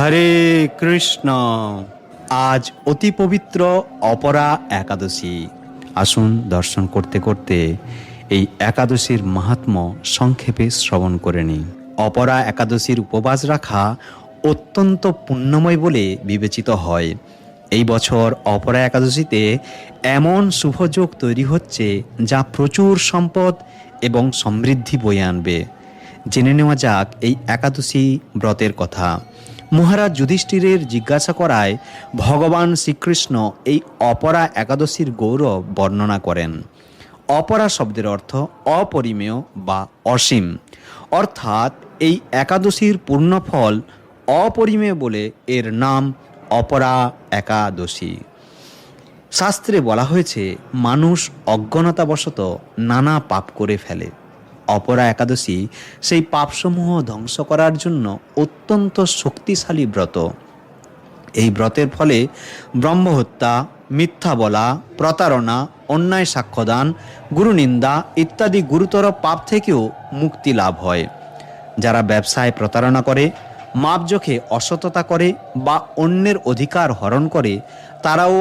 হরে কৃষ্ণ। আজ অতি পবিত্র অপরা একাদশী। আসুন দর্শন করতে করতে এই একাদশীর মাহাত্ম্য সংক্ষেপে শ্রবণ করে নিই। অপরা একাদশীর উপবাস রাখা অত্যন্ত পুণ্যময় বলে বিবেচিত হয়। এই বছর অপরা একাদশীতে এমন শুভযোগ তৈরি হচ্ছে যা প্রচুর সম্পদ এবং সমৃদ্ধি বয়ে আনবে। জেনে নেওয়া যাক এই একাদশী ব্রতের কথা। মহারাজ যুধিষ্ঠিরের জিজ্ঞাসা করায় ভগবান শ্রীকৃষ্ণ এই অপরা একাদশীর গৌরব বর্ণনা করেন। অপরা শব্দের অর্থ অপরিমেয় বা অসীম, অর্থাৎ এই একাদশীর পূর্ণফল অপরিমেয় বলে এর নাম অপরা একাদশী। শাস্ত্রে বলা হয়েছে মানুষ অজ্ঞানতাবশত নানা পাপ করে ফেলে। অপরা একাদশী সেই পাপসমূহ ধ্বংস করার জন্য অত্যন্ত শক্তিশালী ব্রত। এই ব্রতের ফলে ব্রহ্মহত্যা, মিথ্যা বলা, প্রতারণা, অন্যায় সাক্ষ্যদান, গুরুনিন্দা ইত্যাদি গুরুতর পাপ থেকেও মুক্তি লাভ হয়। যারা ব্যবসায় প্রতারণা করে, মাপজোখে অসততা করে বা অন্যের অধিকার হরণ করে, তারাও